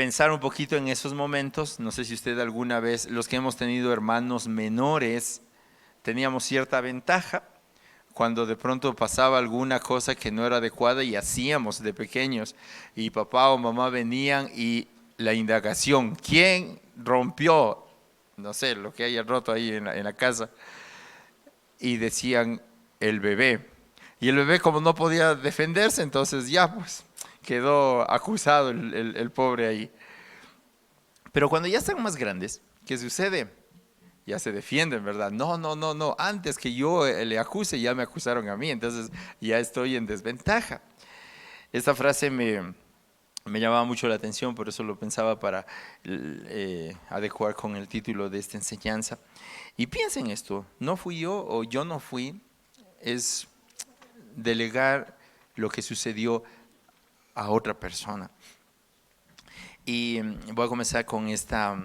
pensar un poquito en esos momentos. No sé si usted alguna vez, los que hemos tenido hermanos menores, teníamos cierta ventaja cuando de pronto pasaba alguna cosa que no era adecuada y hacíamos de pequeños, y papá o mamá venían y la indagación, ¿quién rompió? No sé, lo que haya roto ahí en la casa, y decían el bebé. Y el bebé, como no podía defenderse, entonces ya pues quedó acusado el pobre ahí. Pero cuando ya están más grandes, ¿qué sucede? Ya se defienden, ¿verdad? No, no, no, no. Antes que yo le acuse, ya me acusaron a mí, entonces ya estoy en desventaja. Esta frase me llamaba mucho la atención, por eso lo pensaba para adecuar con el título de esta enseñanza. Y piensen esto, no fui yo o yo no fui, es delegar lo que sucedió a otra persona. Y voy a comenzar con esta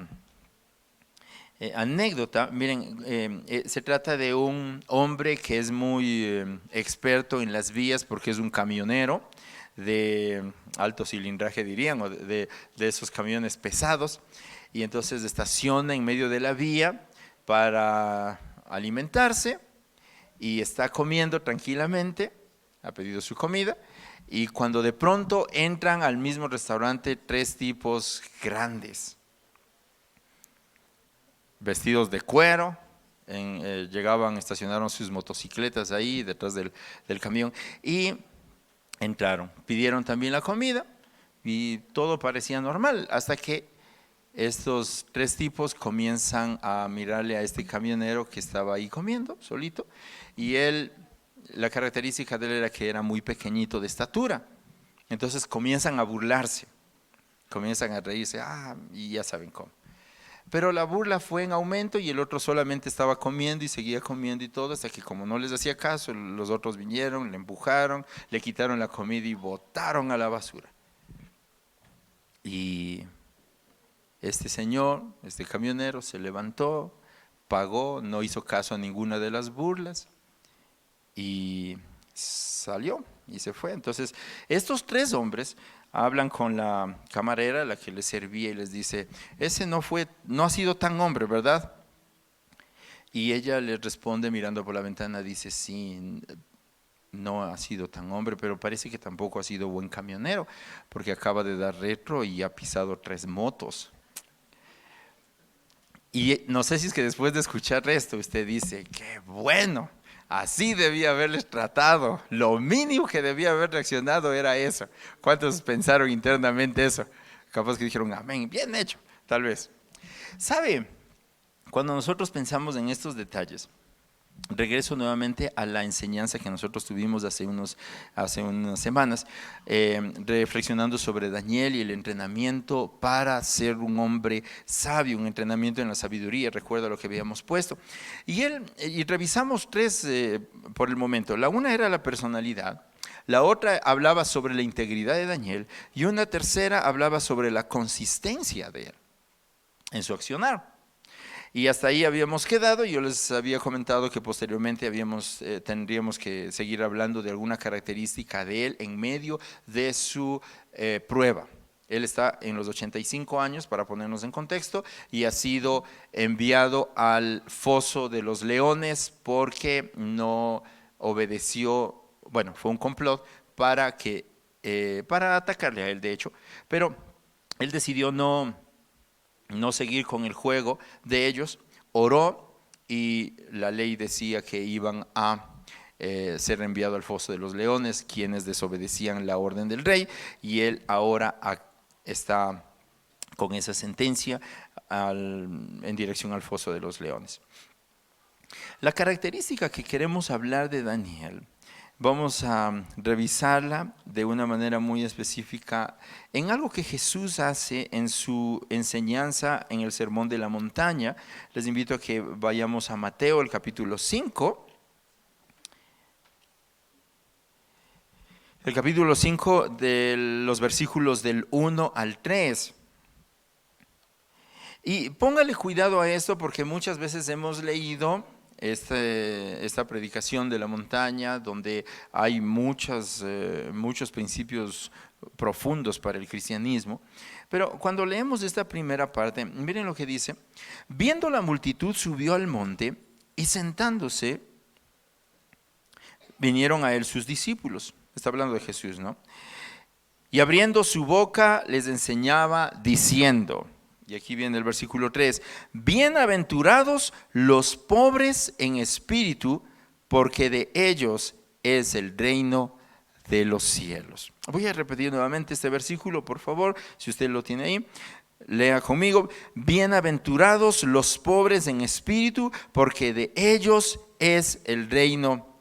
anécdota. Miren, se trata de un hombre que es muy experto en las vías porque es un camionero de alto cilindraje, dirían, o de esos camiones pesados, y entonces estaciona en medio de la vía para alimentarse y está comiendo tranquilamente, ha pedido su comida, y cuando de pronto entran al mismo restaurante tres tipos grandes, vestidos de cuero, llegaban, estacionaron sus motocicletas ahí detrás del camión y entraron, pidieron también la comida y todo parecía normal hasta que estos tres tipos comienzan a mirarle a este camionero que estaba ahí comiendo solito, y él, la característica de él era que era muy pequeñito de estatura, entonces comienzan a burlarse, comienzan a reírse, y ya saben cómo. Pero la burla fue en aumento y el otro solamente estaba comiendo y seguía comiendo y todo, hasta que como no les hacía caso, los otros vinieron, le empujaron, le quitaron la comida y botaron a la basura. Y este señor, este camionero, se levantó, pagó, no hizo caso a ninguna de las burlas y salió y se fue. Entonces, estos tres hombres hablan con la camarera, la que les servía, y les dice, ese no ha sido tan hombre, ¿verdad? Y ella les responde mirando por la ventana, dice, sí, no ha sido tan hombre, pero parece que tampoco ha sido buen camionero, porque acaba de dar retro y ha pisado tres motos. Y no sé si es que después de escuchar esto usted dice, qué bueno, así debía haberles tratado, lo mínimo que debía haber reaccionado era eso. ¿Cuántos pensaron internamente eso? Capaz que dijeron, amén, bien hecho, tal vez. ¿Sabe? Cuando nosotros pensamos en estos detalles, regreso nuevamente a la enseñanza que nosotros tuvimos hace unas semanas, reflexionando sobre Daniel y el entrenamiento para ser un hombre sabio, un entrenamiento en la sabiduría, recuerda lo que habíamos puesto. Y revisamos tres por el momento. La una era la personalidad, la otra hablaba sobre la integridad de Daniel y una tercera hablaba sobre la consistencia de él en su accionar. Y hasta ahí habíamos quedado. Yo les había comentado que posteriormente tendríamos que seguir hablando de alguna característica de él en medio de su prueba. Él está en los 85 años, para ponernos en contexto, y ha sido enviado al foso de los leones porque no obedeció, bueno, fue un complot para atacarle a él, de hecho, pero él decidió no seguir con el juego de ellos, oró y la ley decía que iban a ser enviado al foso de los leones quienes desobedecían la orden del rey, y él ahora está con esa sentencia en dirección al foso de los leones. La característica que queremos hablar de Daniel, vamos a revisarla de una manera muy específica en algo que Jesús hace en su enseñanza en el Sermón de la Montaña. Les invito a que vayamos a Mateo, el capítulo 5. El capítulo 5 de los versículos del 1 al 3. Y póngale cuidado a esto porque muchas veces hemos leído esta predicación de la montaña donde hay muchos principios profundos para el cristianismo, Pero cuando leemos esta primera parte, miren lo que dice. Viendo la multitud, subió al monte y sentándose, vinieron a él sus discípulos. Está hablando de Jesús, ¿no? Y abriendo su boca les enseñaba diciendo, y aquí viene el versículo 3, bienaventurados los pobres en espíritu, porque de ellos es el reino de los cielos. Voy a repetir nuevamente este versículo, por favor, si usted lo tiene ahí. Lea conmigo, bienaventurados los pobres en espíritu, porque de ellos es el reino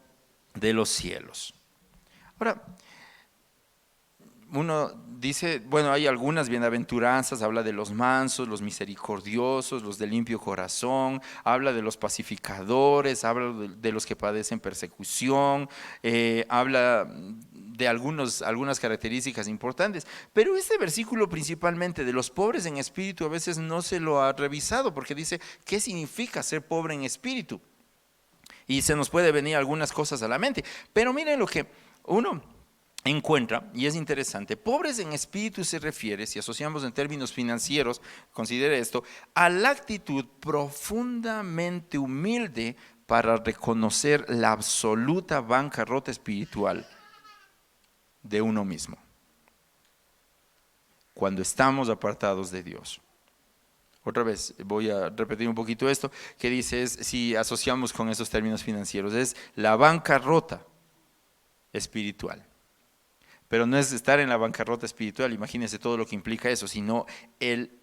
de los cielos. Ahora, uno dice, bueno, hay algunas bienaventuranzas, habla de los mansos, los misericordiosos, los de limpio corazón, habla de los pacificadores, habla de los que padecen persecución, habla de algunas características importantes. Pero este versículo principalmente de los pobres en espíritu a veces no se lo ha revisado, porque dice, ¿qué significa ser pobre en espíritu? Y se nos puede venir algunas cosas a la mente. Pero miren lo que uno encuentra, y es interesante, pobres en espíritu se refiere, si asociamos en términos financieros, considere esto, a la actitud profundamente humilde para reconocer la absoluta bancarrota espiritual de uno mismo, cuando estamos apartados de Dios. Otra vez, voy a repetir un poquito esto, que dice, si asociamos con esos términos financieros, es la bancarrota espiritual. Pero no es estar en la bancarrota espiritual, imagínense todo lo que implica eso, sino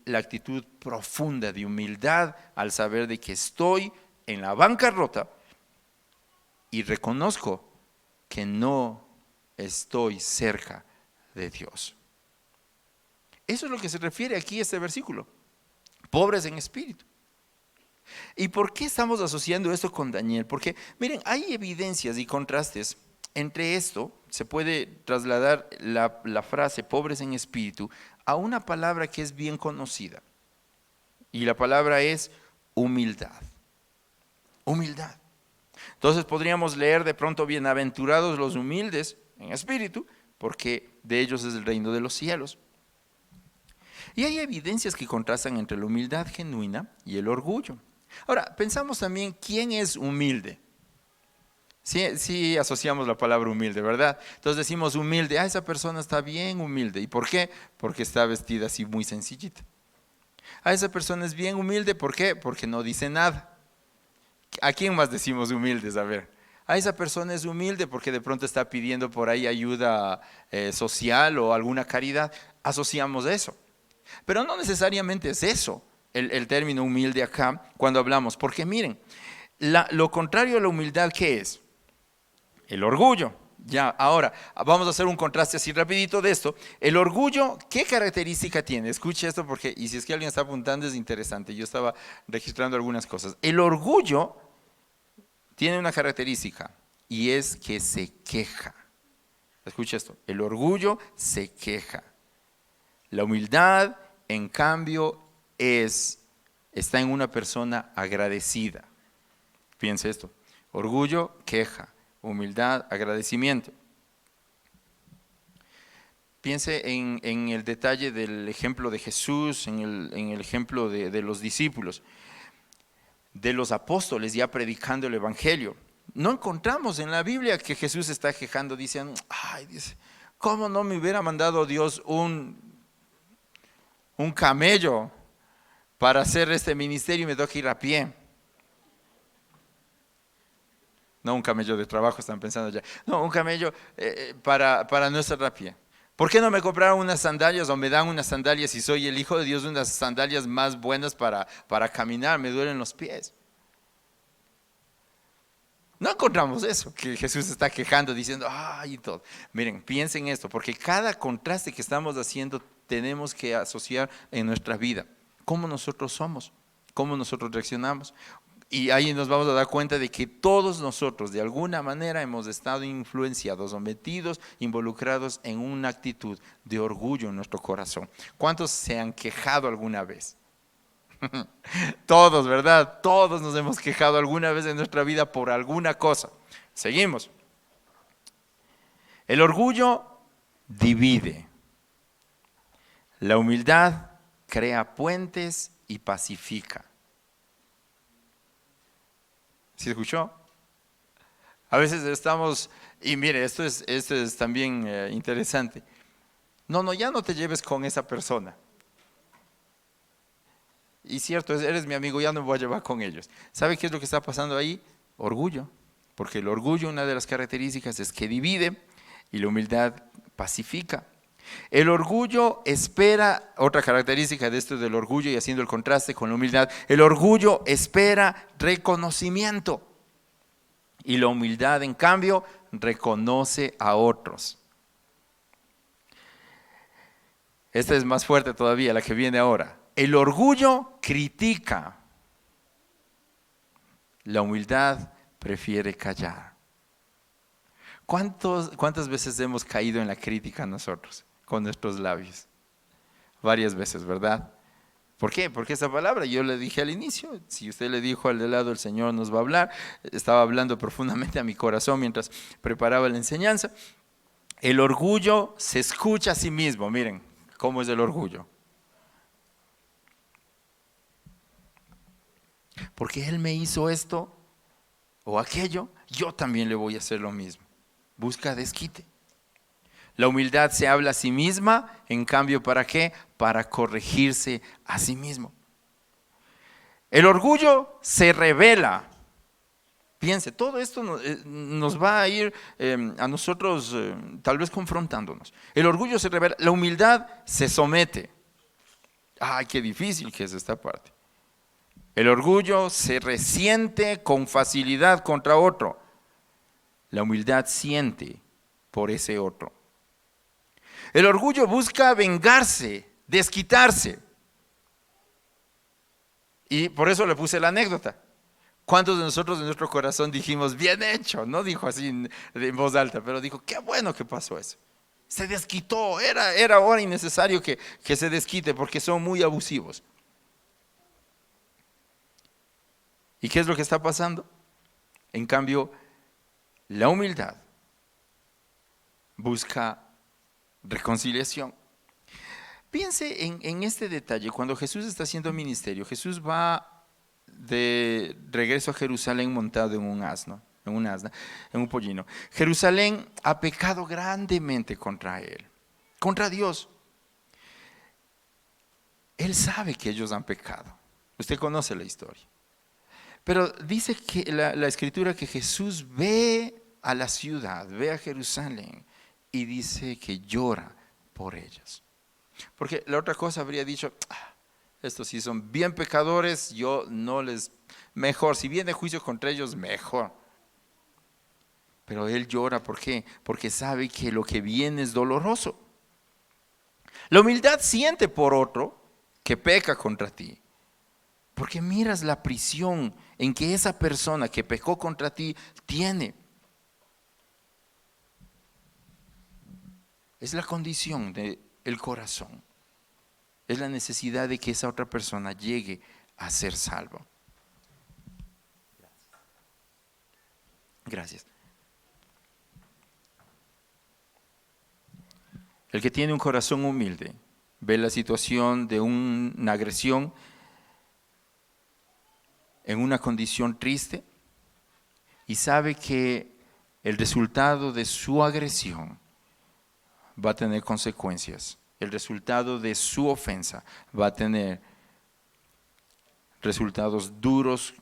la actitud profunda de humildad al saber de que estoy en la bancarrota y reconozco que no estoy cerca de Dios. Eso es lo que se refiere aquí a este versículo, pobres en espíritu. ¿Y por qué estamos asociando esto con Daniel? Porque miren, hay evidencias y contrastes. Entre esto se puede trasladar la frase pobres en espíritu a una palabra que es bien conocida. Y la palabra es humildad. Humildad. Entonces podríamos leer de pronto bienaventurados los humildes en espíritu, porque de ellos es el reino de los cielos. Y hay evidencias que contrastan entre la humildad genuina y el orgullo. Ahora, pensamos también, ¿quién es humilde? Sí, asociamos la palabra humilde, ¿verdad? Entonces decimos humilde, esa persona está bien humilde. ¿Y por qué? Porque está vestida así muy sencillita. Esa persona es bien humilde, ¿por qué? Porque no dice nada. ¿A quién más decimos humildes? A ver, esa persona es humilde porque de pronto está pidiendo por ahí ayuda social o alguna caridad. Asociamos eso. Pero no necesariamente es eso el término humilde acá cuando hablamos. Porque miren, lo contrario a la humildad, ¿qué es? El orgullo. Ya, ahora, vamos a hacer un contraste así rapidito de esto. El orgullo, ¿qué característica tiene? Escuche esto porque, y si es que alguien está apuntando es interesante. Yo estaba registrando algunas cosas. El orgullo tiene una característica y es que se queja. Escuche esto, el orgullo se queja. La humildad, en cambio, está en una persona agradecida. Fíjense esto, orgullo, queja. Humildad, agradecimiento. Piense en el detalle del ejemplo de Jesús, en el ejemplo de los discípulos, de los apóstoles ya predicando el evangelio. No encontramos en la Biblia que Jesús está quejando, dicen, dice, ¿cómo no me hubiera mandado Dios un camello para hacer este ministerio y me toca ir a pie? No un camello de trabajo, están pensando ya. No, un camello para no estar a pie. ¿Por qué no me compraron unas sandalias o me dan unas sandalias si soy el Hijo de Dios, unas sandalias más buenas para caminar? Me duelen los pies. No encontramos eso, que Jesús está quejando, diciendo, y todo. Miren, piensen esto, porque cada contraste que estamos haciendo tenemos que asociar en nuestra vida. ¿Cómo nosotros somos? ¿Cómo nosotros reaccionamos? Y ahí nos vamos a dar cuenta de que todos nosotros de alguna manera hemos estado influenciados o metidos, involucrados en una actitud de orgullo en nuestro corazón. ¿Cuántos se han quejado alguna vez? Todos, ¿verdad? Todos nos hemos quejado alguna vez en nuestra vida por alguna cosa. Seguimos. El orgullo divide. La humildad crea puentes y pacifica. ¿Sí escuchó? A veces estamos, y mire, esto es también interesante. No, ya no te lleves con esa persona. Y cierto, eres mi amigo, ya no me voy a llevar con ellos. ¿Sabe qué es lo que está pasando ahí? Orgullo. Porque el orgullo, una de las características es que divide y la humildad pacifica. El orgullo espera, otra característica de esto del orgullo y haciendo el contraste con la humildad, el orgullo espera reconocimiento y la humildad en cambio reconoce a otros. Esta es más fuerte todavía, la que viene ahora. El orgullo critica, la humildad prefiere callar. ¿Cuántas veces hemos caído en la crítica nosotros con nuestros labios? Varias veces, ¿verdad? ¿Por qué? Porque esa palabra, yo le dije al inicio, si usted le dijo al de lado, el Señor nos va a hablar, estaba hablando profundamente a mi corazón mientras preparaba la enseñanza. El orgullo se escucha a sí mismo, miren cómo es el orgullo. Porque Él me hizo esto o aquello, yo también le voy a hacer lo mismo. Busca desquite. La humildad se habla a sí misma, en cambio, ¿para qué? Para corregirse a sí mismo. El orgullo se revela. Piense, todo esto nos va a ir a nosotros tal vez confrontándonos. El orgullo se revela, la humildad se somete. ¡Ay, qué difícil que es esta parte! El orgullo se resiente con facilidad contra otro. La humildad siente por ese otro. El orgullo busca vengarse, desquitarse. Y por eso le puse la anécdota. ¿Cuántos de nosotros en nuestro corazón dijimos, bien hecho? No dijo así en voz alta, pero dijo, qué bueno que pasó eso. Se desquitó, era ahora innecesario que se desquite porque son muy abusivos. ¿Y qué es lo que está pasando? En cambio, la humildad busca reconciliación. Piense en este detalle, cuando Jesús está haciendo ministerio, Jesús va de regreso a Jerusalén montado en un asno, en un pollino. Jerusalén ha pecado grandemente contra él, contra Dios. Él sabe que ellos han pecado. Usted conoce la historia. Pero dice que la escritura que Jesús ve a la ciudad, ve a Jerusalén y dice que llora por ellos. Porque la otra cosa habría dicho, estos sí son bien pecadores, yo no les, mejor, si viene juicio contra ellos, mejor. Pero él llora, ¿por qué? Porque sabe que lo que viene es doloroso. La humildad siente por otro que peca contra ti. Porque miras la prisión en que esa persona que pecó contra ti tiene. Es la condición del corazón. Es la necesidad de que esa otra persona llegue a ser salvo. Gracias. El que tiene un corazón humilde ve la situación de una agresión en una condición triste y sabe que el resultado de su agresión va a tener consecuencias. El resultado de su ofensa va a tener resultados duros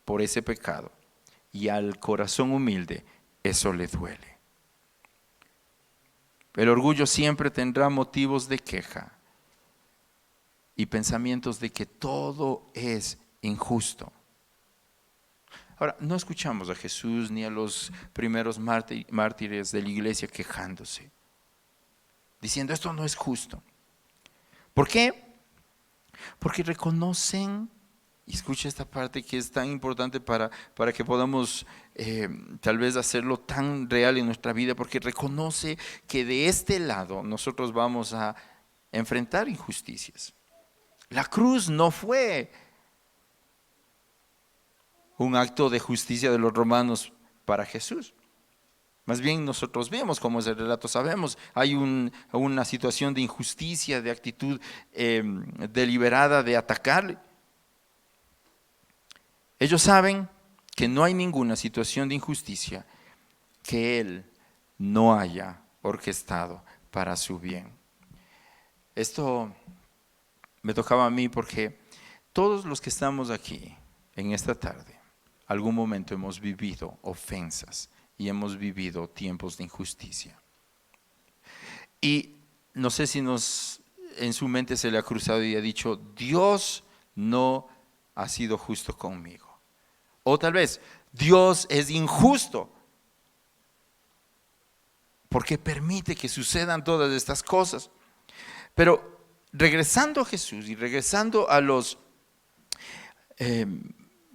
por ese pecado. Y al corazón humilde eso le duele. El orgullo siempre tendrá motivos de queja y pensamientos de que todo es injusto. Ahora, no escuchamos a Jesús ni a los primeros mártires de la iglesia quejándose, diciendo esto no es justo. ¿Por qué? Porque reconocen, y escucha esta parte que es tan importante para que podamos tal vez hacerlo tan real en nuestra vida, porque reconoce que de este lado nosotros vamos a enfrentar injusticias. La cruz no fue un acto de justicia de los romanos para Jesús. Más bien nosotros vemos cómo es el relato, sabemos, hay una situación de injusticia, de actitud deliberada de atacarle. Ellos saben que no hay ninguna situación de injusticia que Él no haya orquestado para su bien. Esto me tocaba a mí porque todos los que estamos aquí en esta tarde, algún momento hemos vivido ofensas y hemos vivido tiempos de injusticia. Y no sé si en su mente se le ha cruzado y ha dicho, Dios no ha sido justo conmigo. O tal vez, Dios es injusto porque permite que sucedan todas estas cosas. Pero regresando a Jesús y regresando a los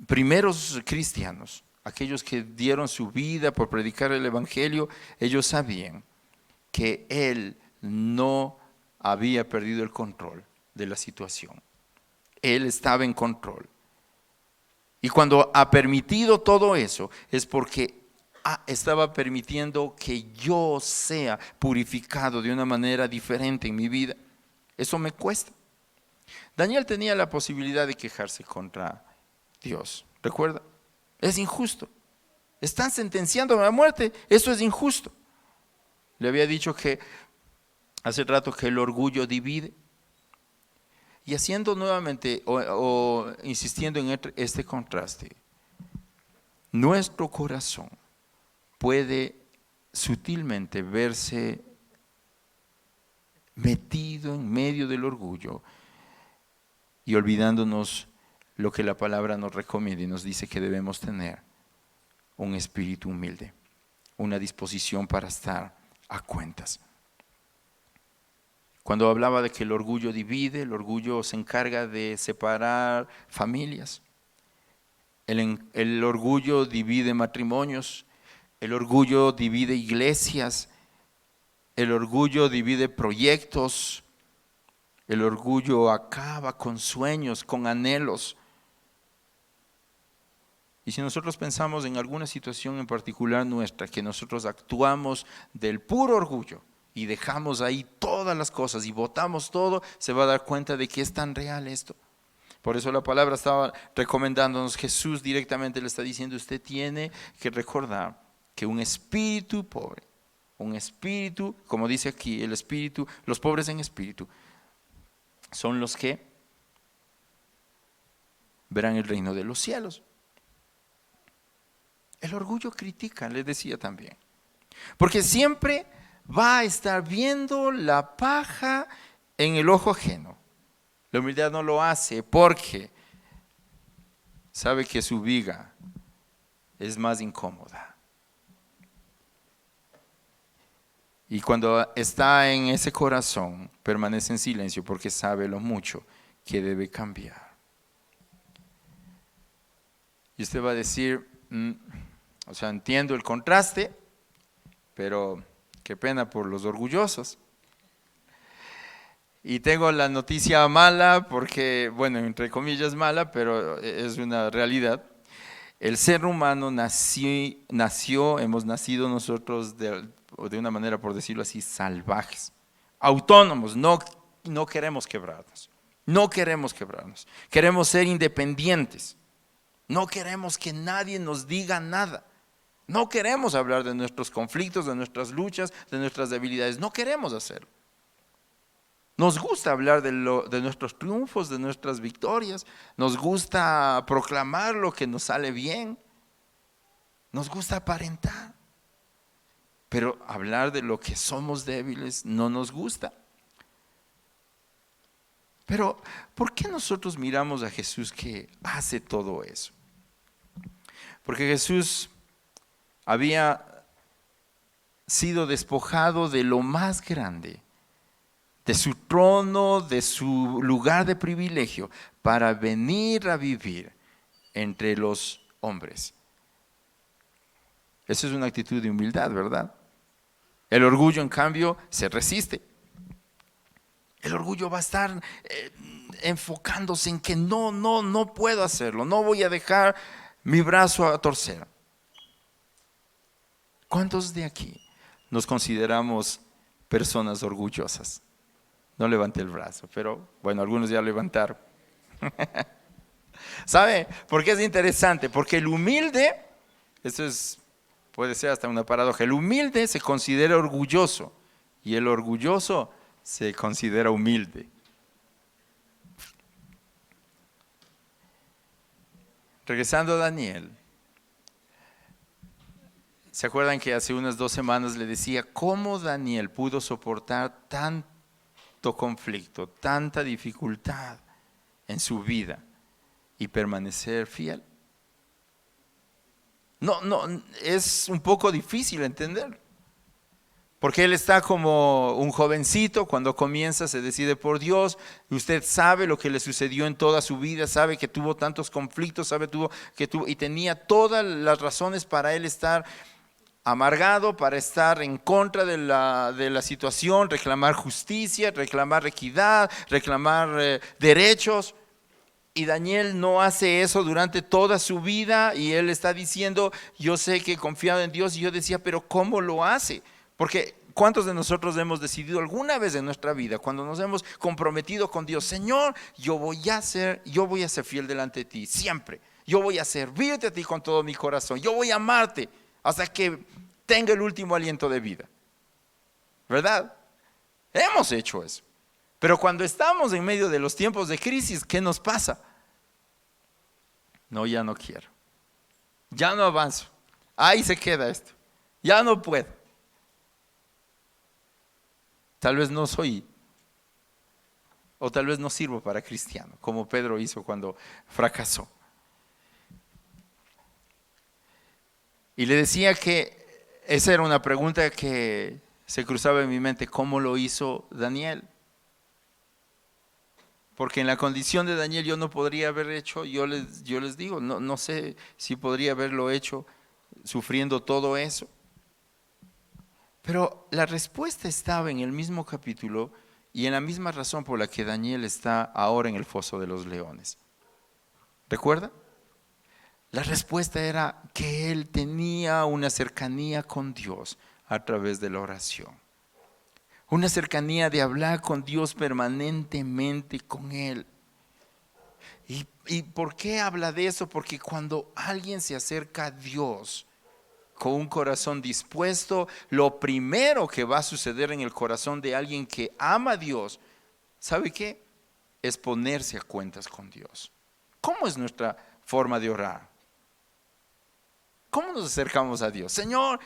primeros cristianos, aquellos que dieron su vida por predicar el evangelio, ellos sabían que Él no había perdido el control de la situación. Él estaba en control. Y cuando ha permitido todo eso, es porque estaba permitiendo que yo sea purificado de una manera diferente en mi vida. Eso me cuesta. Daniel tenía la posibilidad de quejarse contra Dios. ¿Recuerda? Es injusto. Están sentenciándome a muerte. Eso es injusto. Le había dicho que hace rato que el orgullo divide. Y haciendo nuevamente o insistiendo en este contraste, nuestro corazón puede sutilmente verse metido en medio del orgullo y olvidándonos lo que la palabra nos recomienda y nos dice que debemos tener: un espíritu humilde, una disposición para estar a cuentas. Cuando hablaba de que el orgullo divide, el orgullo se encarga de separar familias. El orgullo divide matrimonios, el orgullo divide iglesias, el orgullo divide proyectos, el orgullo acaba con sueños, con anhelos. Y si nosotros pensamos en alguna situación en particular nuestra, que nosotros actuamos del puro orgullo y dejamos ahí todas las cosas y botamos todo, se va a dar cuenta de que es tan real esto. Por eso la palabra estaba recomendándonos, Jesús directamente le está diciendo, usted tiene que recordar que un espíritu pobre, un espíritu, como dice aquí, el espíritu, los pobres en espíritu, son los que verán el reino de los cielos. El orgullo critica, les decía también, porque siempre va a estar viendo la paja en el ojo ajeno. La humildad no lo hace porque sabe que su viga es más incómoda. Y cuando está en ese corazón, permanece en silencio porque sabe lo mucho que debe cambiar. Y usted va a decir, o sea, entiendo el contraste, pero qué pena por los orgullosos. Y tengo la noticia mala porque, bueno, entre comillas mala, pero es una realidad. El ser humano hemos nacido nosotros de una manera, por decirlo así, salvajes, autónomos, no queremos quebrarnos, no queremos quebrarnos, queremos ser independientes, no queremos que nadie nos diga nada, no queremos hablar de nuestros conflictos, de nuestras luchas, de nuestras debilidades, no queremos hacerlo. Nos gusta hablar de nuestros triunfos, de nuestras victorias, nos gusta proclamar lo que nos sale bien, nos gusta aparentar, pero hablar de lo que somos débiles no nos gusta. Pero, ¿por qué nosotros miramos a Jesús que hace todo eso? Porque Jesús había sido despojado de lo más grande, de su trono, de su lugar de privilegio, para venir a vivir entre los hombres. Esa es una actitud de humildad, ¿verdad? El orgullo, en cambio, se resiste. El orgullo va a estar enfocándose en que no puedo hacerlo, no voy a dejar mi brazo a torcer. ¿Cuántos de aquí nos consideramos personas orgullosas? No levante el brazo, pero bueno, algunos ya levantaron. ¿Sabe por qué es interesante? Porque el humilde, puede ser hasta una paradoja, el humilde se considera orgulloso y el orgulloso se considera humilde. Regresando a Daniel, ¿se acuerdan que hace unas 2 semanas le decía cómo Daniel pudo soportar tanto conflicto, tanta dificultad en su vida y permanecer fiel? No, es un poco difícil entender. Porque él está como un jovencito, cuando comienza se decide por Dios, y usted sabe lo que le sucedió en toda su vida, sabe que tuvo tantos conflictos, y tenía todas las razones para él estar amargado, para estar en contra de la situación, reclamar justicia, reclamar equidad, reclamar derechos. Y Daniel no hace eso durante toda su vida y él está diciendo, yo sé que he confiado en Dios, y yo decía, pero ¿cómo lo hace? Porque ¿cuántos de nosotros hemos decidido alguna vez en nuestra vida, cuando nos hemos comprometido con Dios, Señor, yo voy a ser fiel delante de ti, siempre, yo voy a servirte a ti con todo mi corazón, yo voy a amarte hasta que tenga el último aliento de vida? ¿Verdad? Hemos hecho eso. Pero cuando estamos en medio de los tiempos de crisis, ¿qué nos pasa? No, ya no quiero. Ya no avanzo. Ahí se queda esto. Ya no puedo. Tal vez no soy, o tal vez no sirvo para cristiano, como Pedro hizo cuando fracasó. Y le decía que esa era una pregunta que se cruzaba en mi mente, ¿cómo lo hizo Daniel? Porque en la condición de Daniel yo no podría haber hecho, yo les digo, no sé si podría haberlo hecho sufriendo todo eso. Pero la respuesta estaba en el mismo capítulo y en la misma razón por la que Daniel está ahora en el foso de los leones. ¿Recuerda? La respuesta era que él tenía una cercanía con Dios a través de la oración. Una cercanía de hablar con Dios permanentemente con Él. ¿Y por qué habla de eso? Porque cuando alguien se acerca a Dios con un corazón dispuesto, lo primero que va a suceder en el corazón de alguien que ama a Dios, ¿sabe qué? Es ponerse a cuentas con Dios. ¿Cómo es nuestra forma de orar? ¿Cómo nos acercamos a Dios? Señor,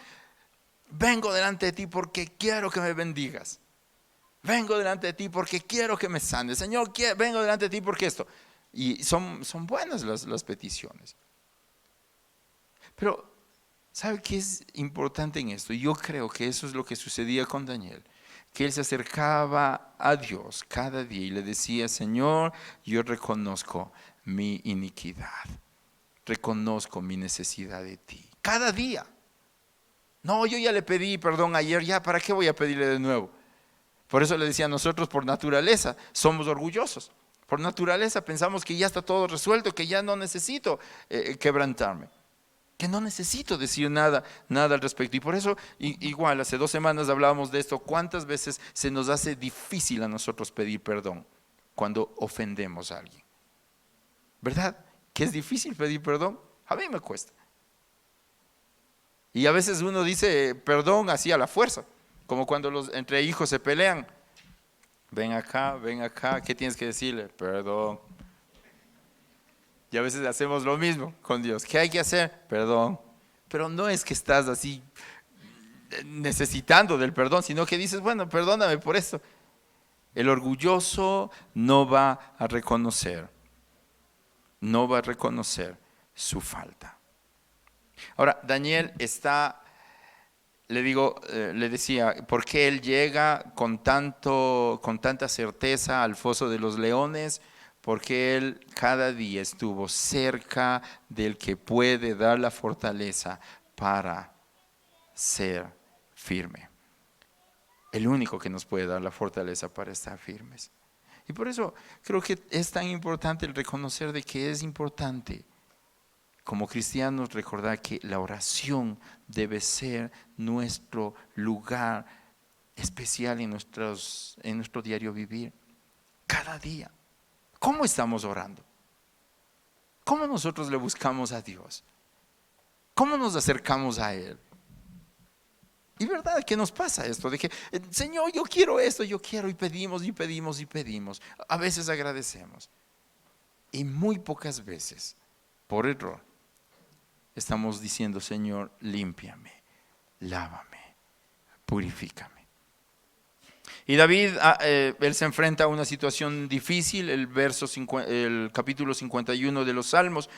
vengo delante de ti porque quiero que me bendigas. Vengo delante de ti porque quiero que me sanes. Señor, vengo delante de ti porque esto. Y son buenas las peticiones. Pero, ¿sabe qué es importante en esto? Yo creo que eso es lo que sucedía con Daniel. Que él se acercaba a Dios cada día y le decía, Señor, yo reconozco mi iniquidad. Reconozco mi necesidad de ti. Cada día. No, yo ya le pedí perdón ayer, ya, ¿para qué voy a pedirle de nuevo? Por eso le decía, nosotros por naturaleza somos orgullosos. Por naturaleza pensamos que ya está todo resuelto, que ya no necesito quebrantarme, que no necesito decir nada al respecto. Y por eso, igual, hace 2 semanas hablábamos de esto, cuántas veces se nos hace difícil a nosotros pedir perdón cuando ofendemos a alguien. ¿Verdad? ¿Que es difícil pedir perdón? A mí me cuesta. Y a veces uno dice perdón así a la fuerza, como cuando entre hijos se pelean. Ven acá, ¿qué tienes que decirle? Perdón. Y a veces hacemos lo mismo con Dios. ¿Qué hay que hacer? Perdón. Pero no es que estás así necesitando del perdón, sino que dices, bueno, perdóname por esto. El orgulloso no va a reconocer su falta. Ahora, Daniel le decía, ¿por qué él llega con tanta certeza al foso de los leones? Porque él cada día estuvo cerca del que puede dar la fortaleza para ser firme. El único que nos puede dar la fortaleza para estar firmes. Y por eso creo que es tan importante el reconocer de que es importante como cristianos, recordar que la oración debe ser nuestro lugar especial en nuestro diario vivir. Cada día. ¿Cómo estamos orando? ¿Cómo nosotros le buscamos a Dios? ¿Cómo nos acercamos a Él? Y verdad que nos pasa esto de que, Señor, yo quiero esto, yo quiero, y pedimos y pedimos y pedimos. A veces agradecemos. Y muy pocas veces, por error, estamos diciendo, Señor, límpiame, lávame, purifícame. Y David, él se enfrenta a una situación difícil, el capítulo 51 de los Salmos.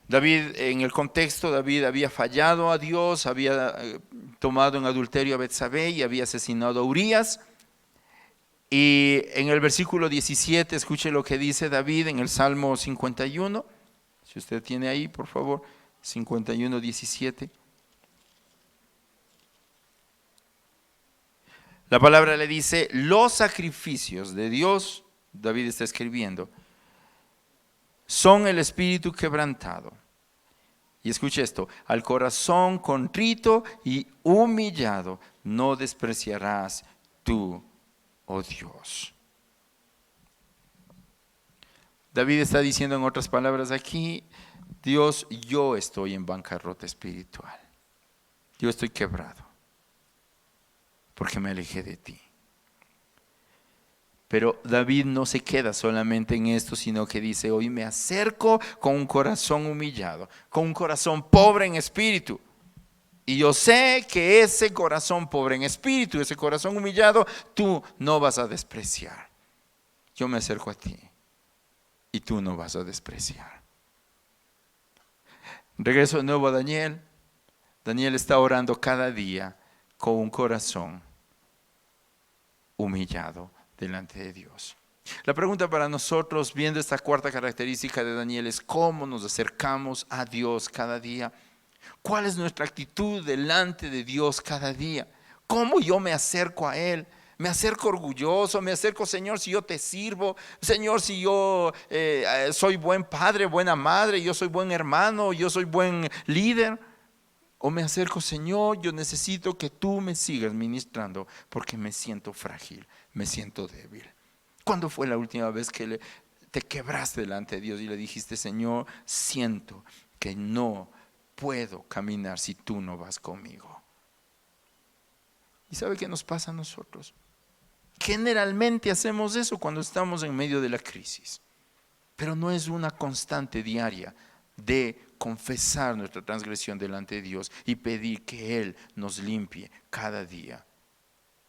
David, en el contexto, David había fallado a Dios, había tomado en adulterio a Betsabé y había asesinado a Urías. Y en el versículo 17, escuche lo que dice David en el Salmo 51. Si usted tiene ahí, por favor, 51, 17. La palabra le dice, los sacrificios de Dios, David está escribiendo, son el espíritu quebrantado. Y escuche esto, al corazón contrito y humillado no despreciarás tú, oh Dios. David está diciendo en otras palabras aquí, Dios, yo estoy en bancarrota espiritual. Yo estoy quebrado porque me alejé de ti. Pero David no se queda solamente en esto, sino que dice, hoy me acerco con un corazón humillado, con un corazón pobre en espíritu. Y yo sé que ese corazón pobre en espíritu, ese corazón humillado, tú no vas a despreciar. Yo me acerco a ti y tú no vas a despreciar. Regreso de nuevo a Daniel. Daniel está orando cada día con un corazón humillado delante de Dios. La pregunta para nosotros, viendo esta cuarta característica de Daniel, es cómo nos acercamos a Dios cada día. ¿Cuál es nuestra actitud delante de Dios cada día? ¿Cómo yo me acerco a Él? Me acerco orgulloso, me acerco, Señor, si yo te sirvo, Señor, si yo soy buen padre, buena madre, yo soy buen hermano, yo soy buen líder. O me acerco, Señor, yo necesito que tú me sigas ministrando porque me siento frágil, me siento débil. ¿Cuándo fue la última vez que te quebraste delante de Dios y le dijiste, Señor, siento que no puedo caminar si tú no vas conmigo? ¿Y sabe qué nos pasa a nosotros? Generalmente hacemos eso cuando estamos en medio de la crisis, pero no es una constante diaria de confesar nuestra transgresión delante de Dios y pedir que Él nos limpie cada día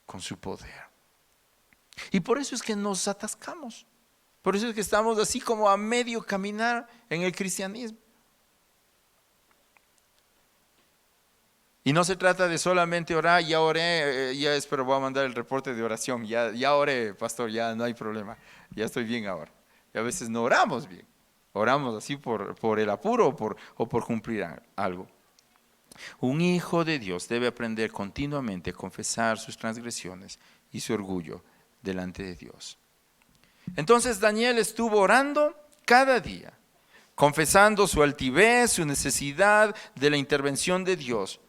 con su poder. Y por eso es que nos atascamos, por eso es que estamos así como a medio caminar en el cristianismo. Y no se trata de solamente orar, ya oré, ya espero, voy a mandar el reporte de oración, ya oré, pastor, ya no hay problema, ya estoy bien ahora. Y a veces no oramos bien, oramos así por el apuro o por cumplir algo. Un hijo de Dios debe aprender continuamente a confesar sus transgresiones y su orgullo delante de Dios. Entonces Daniel estuvo orando cada día, confesando su altivez, su necesidad de la intervención de Dios.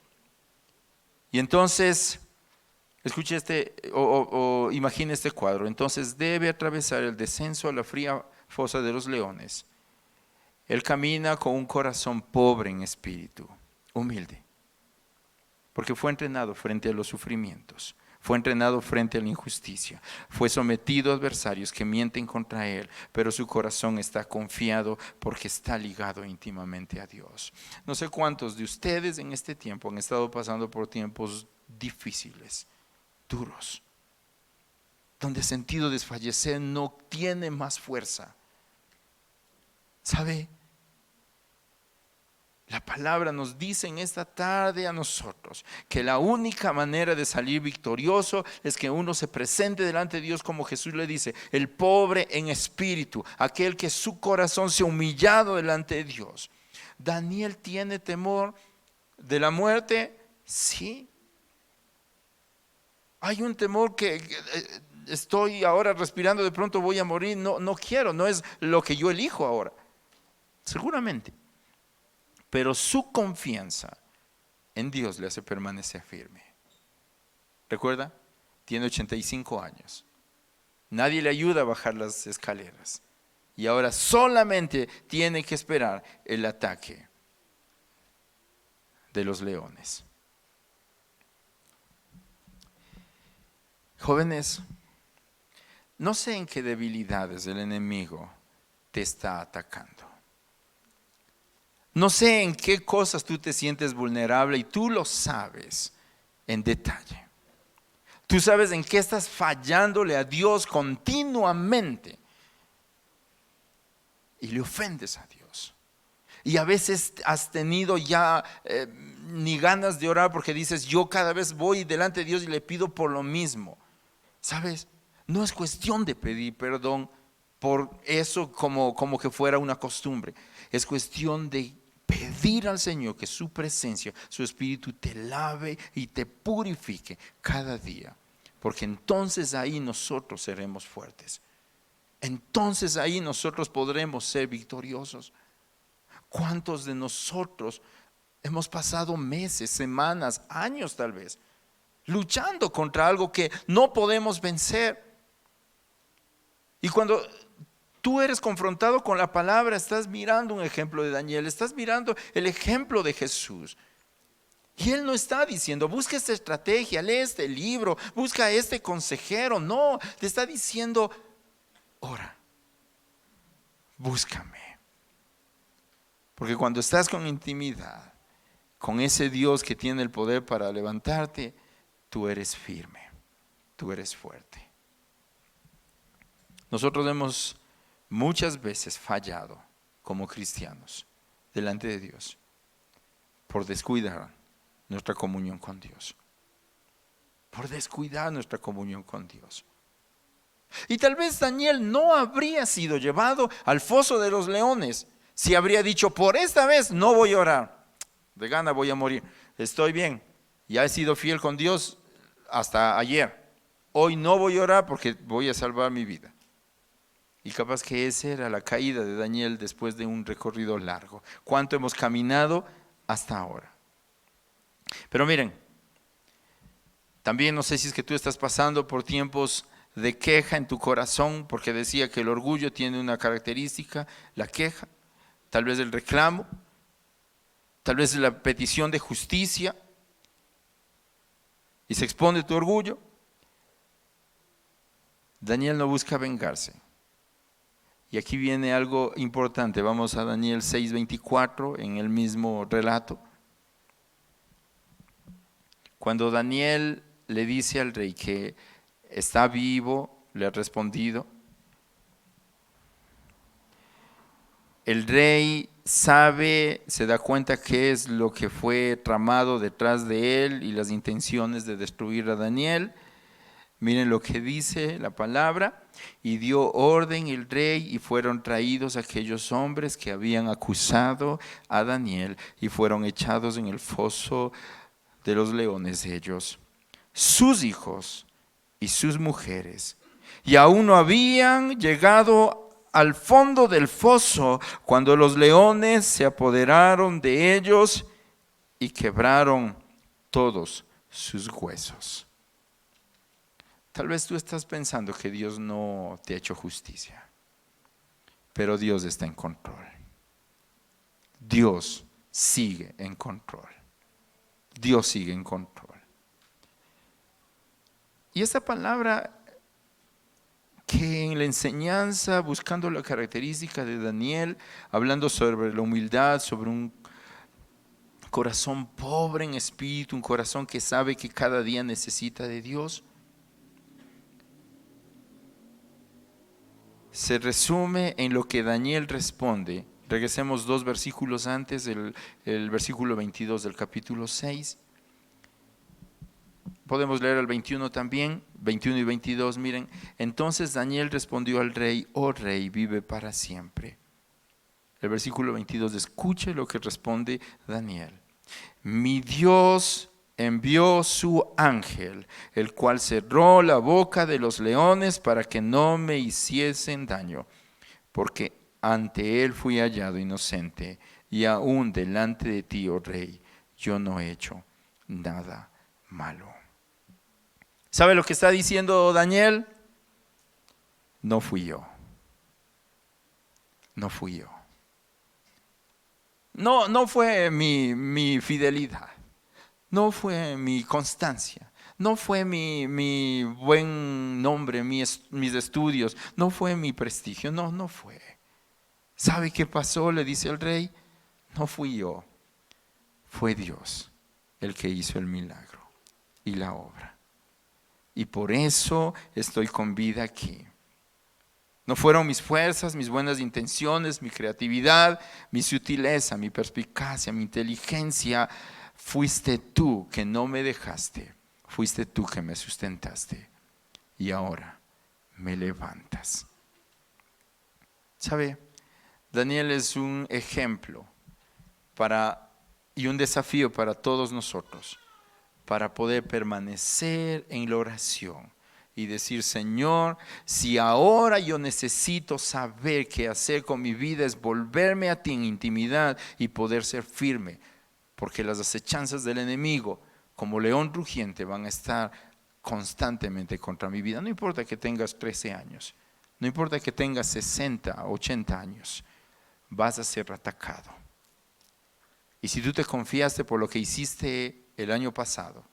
Y entonces, escuche imagine este cuadro. Entonces debe atravesar el descenso a la fría fosa de los leones. Él camina con un corazón pobre en espíritu, humilde, porque fue entrenado frente a los sufrimientos, fue entrenado frente a la injusticia, fue sometido a adversarios que mienten contra él, pero su corazón está confiado porque está ligado íntimamente a Dios. No sé cuántos de ustedes en este tiempo han estado pasando por tiempos difíciles, duros, donde el sentido de desfallecer no tiene más fuerza. ¿Sabe? La palabra nos dice en esta tarde a nosotros que la única manera de salir victorioso es que uno se presente delante de Dios como Jesús le dice, el pobre en espíritu, aquel que su corazón se ha humillado delante de Dios. ¿Daniel tiene temor de la muerte? Sí. Hay un temor que estoy ahora respirando, de pronto voy a morir, no quiero, no es lo que yo elijo ahora. Seguramente. pero su confianza en Dios le hace permanecer firme. ¿Recuerda? Tiene 85 años. Nadie le ayuda a bajar las escaleras. Y ahora solamente tiene que esperar el ataque de los leones. Jóvenes, no sé en qué debilidades el enemigo te está atacando. No sé en qué cosas tú te sientes vulnerable y tú lo sabes en detalle. Tú sabes en qué estás fallándole a Dios continuamente y le ofendes a Dios. Y a veces has tenido ya ni ganas de orar porque dices, yo cada vez voy delante de Dios y le pido por lo mismo. ¿Sabes? No es cuestión de pedir perdón por eso como que fuera una costumbre. Es cuestión de pedir al Señor que su presencia, su Espíritu te lave y te purifique cada día. Porque entonces ahí nosotros seremos fuertes. Entonces ahí nosotros podremos ser victoriosos. ¿Cuántos de nosotros hemos pasado meses, semanas, años tal vez, luchando contra algo que no podemos vencer? Y cuando tú eres confrontado con la palabra, estás mirando un ejemplo de Daniel, estás mirando el ejemplo de Jesús. Y Él no está diciendo, busca esta estrategia, lee este libro, busca a este consejero. No, te está diciendo, ora, búscame. Porque cuando estás con intimidad, con ese Dios que tiene el poder para levantarte, tú eres firme, tú eres fuerte. Nosotros hemos muchas veces fallado como cristianos delante de Dios por descuidar nuestra comunión con Dios. Por descuidar nuestra comunión con Dios. Y tal vez Daniel no habría sido llevado al foso de los leones si habría dicho, por esta vez no voy a orar, de gana voy a morir, estoy bien, ya he sido fiel con Dios hasta ayer, hoy no voy a orar porque voy a salvar mi vida. Y capaz que esa era la caída de Daniel después de un recorrido largo. ¿Cuánto hemos caminado hasta ahora? Pero miren, también no sé si es que tú estás pasando por tiempos de queja en tu corazón, porque decía que el orgullo tiene una característica, la queja, tal vez el reclamo, tal vez la petición de justicia, y se expone tu orgullo. Daniel no busca vengarse. Y aquí viene algo importante, vamos a Daniel 6:24 en el mismo relato. Cuando Daniel le dice al rey que está vivo, le ha respondido, el rey sabe, se da cuenta qué es lo que fue tramado detrás de él y las intenciones de destruir a Daniel. Miren lo que dice la palabra, y dio orden el rey y fueron traídos aquellos hombres que habían acusado a Daniel y fueron echados en el foso de los leones ellos, sus hijos y sus mujeres. Y aún no habían llegado al fondo del foso cuando los leones se apoderaron de ellos y quebraron todos sus huesos. Tal vez tú estás pensando que Dios no te ha hecho justicia, pero Dios está en control. Dios sigue en control. Dios sigue en control. Y esta palabra que en la enseñanza, buscando la característica de Daniel, hablando sobre la humildad, sobre un corazón pobre en espíritu, un corazón que sabe que cada día necesita de Dios, se resume en lo que Daniel responde. Regresemos 2 versículos antes, el versículo 22 del capítulo 6. Podemos leer el 21 también, 21 y 22, miren. Entonces Daniel respondió al rey, oh rey, vive para siempre. El versículo 22, escuche lo que responde Daniel. Mi Dios envió su ángel, el cual cerró la boca de los leones para que no me hiciesen daño, porque ante él fui hallado inocente y aún delante de ti, oh rey, yo no he hecho nada malo. ¿Sabe lo que está diciendo Daniel? No fui yo. No fui yo. No fue mi fidelidad. No fue mi constancia. No fue mi buen nombre, mis estudios. No fue mi prestigio. No fue. ¿Sabe qué pasó? Le dice el rey. No fui yo. Fue Dios el que hizo el milagro y la obra. Y por eso estoy con vida aquí. No fueron mis fuerzas, mis buenas intenciones, mi creatividad, mi sutileza, mi perspicacia, mi inteligencia. Fuiste tú que no me dejaste. Fuiste tú que me sustentaste. Y ahora me levantas. ¿Sabe? Daniel es un ejemplo y un desafío para todos nosotros, para poder permanecer en la oración y decir: Señor, si ahora yo necesito saber qué hacer con mi vida, es volverme a ti en intimidad y poder ser firme, porque las acechanzas del enemigo, como león rugiente, van a estar constantemente contra mi vida. No importa que tengas 13 años, no importa que tengas 60, 80 años, vas a ser atacado. Y si tú te confiaste por lo que hiciste el año pasado,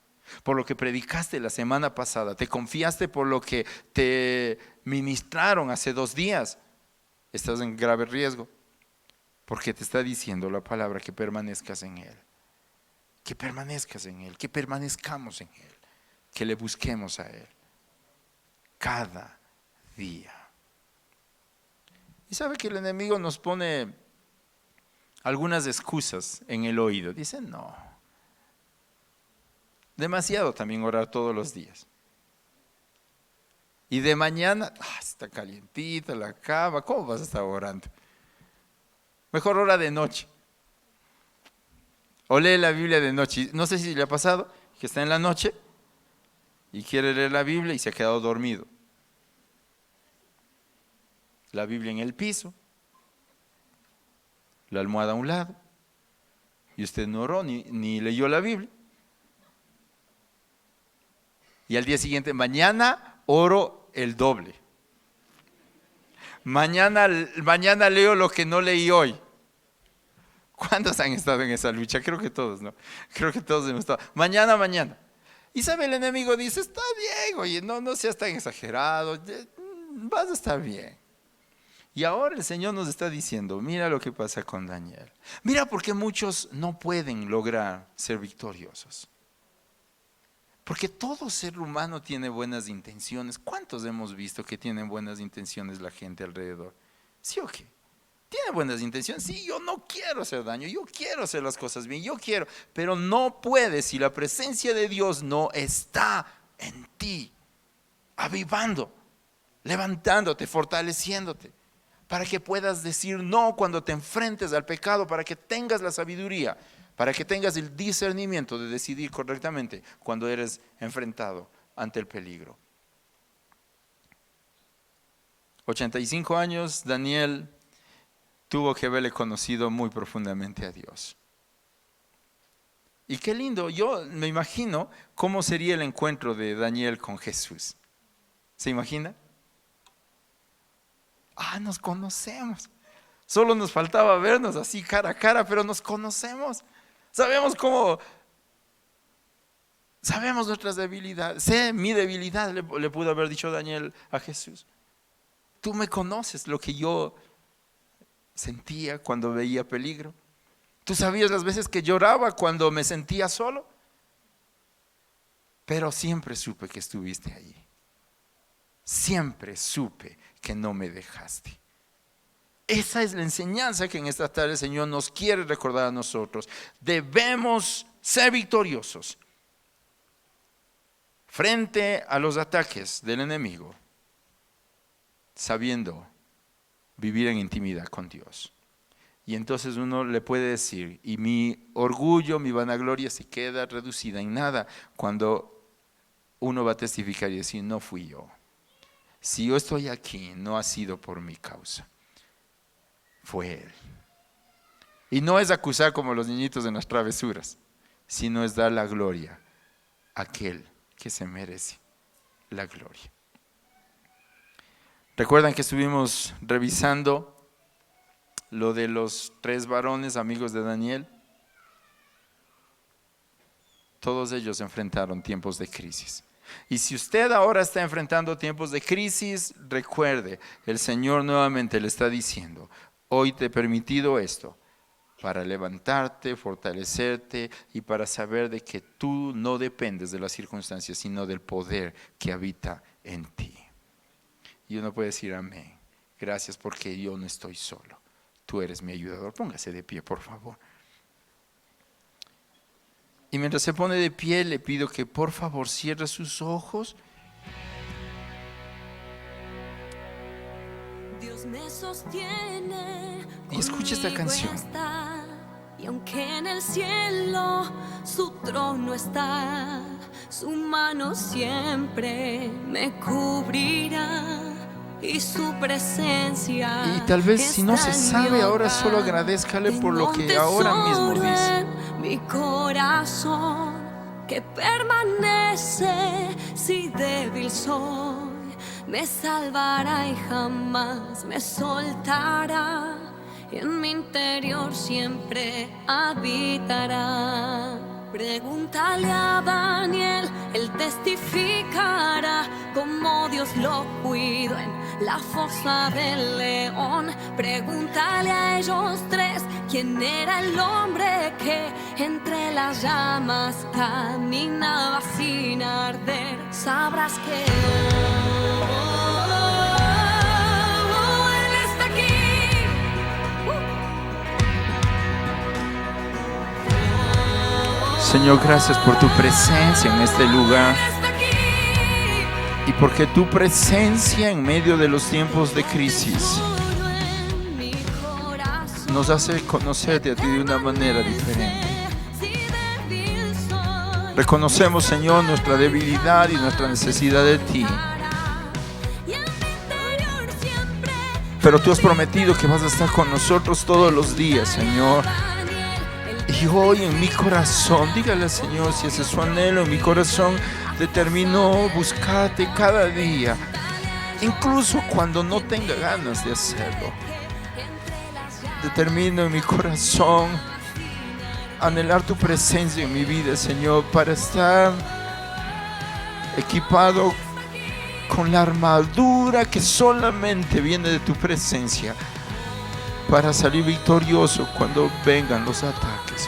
por lo que predicaste la semana pasada, te confiaste por lo que te ministraron hace 2 días, estás en grave riesgo, porque te está diciendo la palabra que permanezcas en Él, que permanezcas en Él, que permanezcamos en Él, que le busquemos a Él cada día. Y sabe que el enemigo nos pone algunas excusas en el oído. Dice: no, demasiado también orar todos los días. Y de mañana, está calientita la cama, ¿cómo vas a estar orando? Mejor ora de noche. O lee la Biblia de noche. No sé si le ha pasado que está en la noche y quiere leer la Biblia y se ha quedado dormido. La Biblia en el piso, la almohada a un lado, y usted no oró ni leyó la Biblia. Y al día siguiente: mañana oro el doble. Mañana leo lo que no leí hoy. ¿Cuántos han estado en esa lucha? Creo que todos, ¿no? Creo que todos hemos estado. Mañana. Y sabe, el enemigo dice: está bien, oye, no seas tan exagerado, vas a estar bien. Y ahora el Señor nos está diciendo: mira lo que pasa con Daniel. Mira por qué muchos no pueden lograr ser victoriosos. Porque todo ser humano tiene buenas intenciones. ¿Cuántos hemos visto que tienen buenas intenciones la gente alrededor? ¿Sí o qué? Tiene buenas intenciones. Sí, yo no quiero hacer daño, yo quiero hacer las cosas bien, yo quiero. Pero no puedes si la presencia de Dios no está en ti, avivando, levantándote, fortaleciéndote, para que puedas decir no cuando te enfrentes al pecado, para que tengas la sabiduría, para que tengas el discernimiento de decidir correctamente cuando eres enfrentado ante el peligro. 85 años, Daniel tuvo que haberle conocido muy profundamente a Dios. Y qué lindo, yo me imagino cómo sería el encuentro de Daniel con Jesús. ¿Se imagina? Nos conocemos. Solo nos faltaba vernos así cara a cara, pero nos conocemos. Sabemos nuestras debilidades. Sé mi debilidad, le pudo haber dicho Daniel a Jesús. Tú me conoces lo que yo sentía cuando veía peligro. Tú sabías las veces que lloraba cuando me sentía solo. Pero siempre supe que estuviste allí. Siempre supe que no me dejaste. Esa es la enseñanza que en esta tarde el Señor nos quiere recordar a nosotros. Debemos ser victoriosos frente a los ataques del enemigo, sabiendo vivir en intimidad con Dios. Y entonces uno le puede decir: y mi orgullo, mi vanagloria se queda reducida en nada cuando uno va a testificar y decir: no fui yo. Si yo estoy aquí, no ha sido por mi causa, fue Él. Y no es acusar como los niñitos en las travesuras, sino es dar la gloria a aquel que se merece la gloria. ¿Recuerdan que estuvimos revisando lo de los 3 varones amigos de Daniel? Todos ellos enfrentaron tiempos de crisis. Y si usted ahora está enfrentando tiempos de crisis, recuerde, el Señor nuevamente le está diciendo: hoy te he permitido esto para levantarte, fortalecerte y para saber de que tú no dependes de las circunstancias, sino del poder que habita en ti. Y uno puede decir amén. Gracias, porque yo no estoy solo. Tú eres mi ayudador. Póngase de pie, por favor. Y mientras se pone de pie, le pido que por favor cierre sus ojos. Dios me sostiene y escuche esta canción. Está, y aunque en el cielo su trono está, su mano siempre me cubrirá. Y su presencia. Y tal vez si no se sabe ahora, solo agradézcale por lo que ahora mismo dice. Mi corazón que permanece, si débil soy, me salvará y jamás me soltará. En mi interior siempre habitará. Pregúntale a Daniel, él testificará cómo Dios lo cuidó en la fosa del león. Pregúntale a ellos 3 quién era el hombre que entre las llamas caminaba sin arder. Sabrás que Él está aquí. Señor, gracias por tu presencia en este lugar. Y porque tu presencia en medio de los tiempos de crisis nos hace conocerte a ti de una manera diferente. Reconocemos, Señor, nuestra debilidad y nuestra necesidad de ti. Pero tú has prometido que vas a estar con nosotros todos los días, Señor. Y hoy en mi corazón, dígale al Señor si ese es su anhelo, en mi corazón determino buscarte cada día, incluso cuando no tenga ganas de hacerlo. Determino en mi corazón anhelar tu presencia en mi vida, Señor, para estar equipado con la armadura que solamente viene de tu presencia, para salir victorioso cuando vengan los ataques.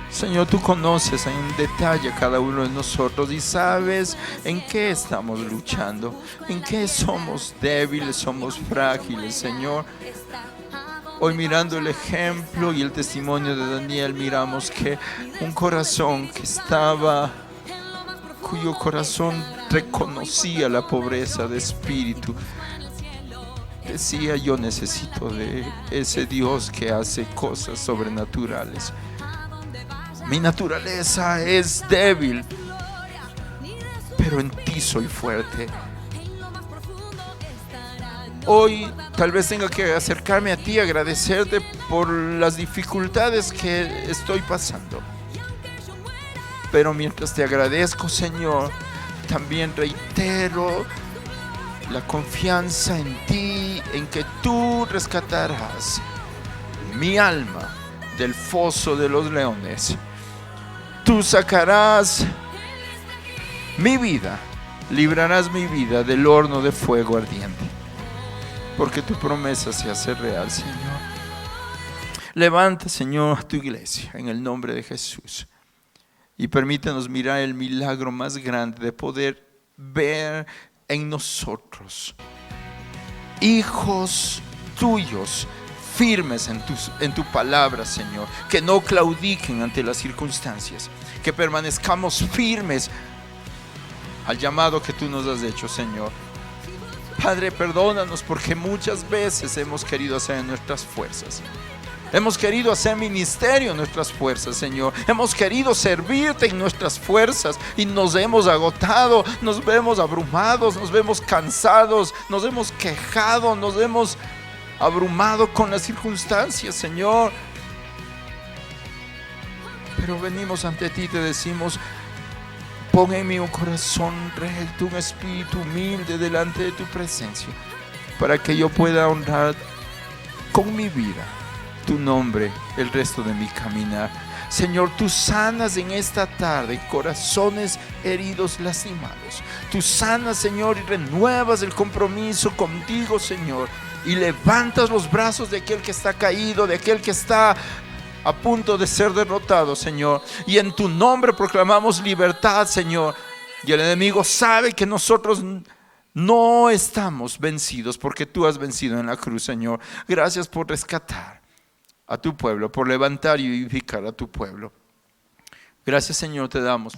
Señor, tú conoces en detalle a cada uno de nosotros y sabes en qué estamos luchando, en qué somos débiles, somos frágiles, Señor. Hoy, mirando el ejemplo y el testimonio de Daniel, miramos que un corazón que estaba, cuyo corazón reconocía la pobreza de espíritu, decía: yo necesito de ese Dios que hace cosas sobrenaturales. Mi naturaleza es débil, pero en ti soy fuerte. Hoy tal vez tenga que acercarme a ti y agradecerte por las dificultades que estoy pasando. Pero mientras te agradezco, Señor, también reitero la confianza en ti, en que tú rescatarás mi alma del foso de los leones. Tú sacarás mi vida, librarás mi vida del horno de fuego ardiente, porque tu promesa se hace real, Señor. Levanta, Señor, tu iglesia en el nombre de Jesús y permítanos mirar el milagro más grande de poder ver en nosotros hijos tuyos, firmes en tu palabra, Señor, que no claudiquen ante las circunstancias, que permanezcamos firmes al llamado que tú nos has hecho, Señor. Padre, perdónanos porque muchas veces hemos querido hacer en nuestras fuerzas. Hemos querido hacer ministerio en nuestras fuerzas, Señor. Hemos querido servirte en nuestras fuerzas y nos hemos agotado, nos vemos abrumados, nos vemos cansados, nos hemos quejado, nos hemos abrumado con las circunstancias, Señor. Pero venimos ante ti y te decimos: pon en mí un corazón recto, un espíritu humilde delante de tu presencia, para que yo pueda honrar con mi vida tu nombre el resto de mi caminar. Señor, tú sanas en esta tarde corazones heridos, lastimados. Tú sanas, Señor, y renuevas el compromiso contigo, Señor, y levantas los brazos de aquel que está caído, de aquel que está a punto de ser derrotado, Señor. Y en tu nombre proclamamos libertad, Señor. Y el enemigo sabe que nosotros no estamos vencidos, porque tú has vencido en la cruz, Señor. Gracias por rescatar a tu pueblo, por levantar y vivificar a tu pueblo. Gracias, Señor, te damos.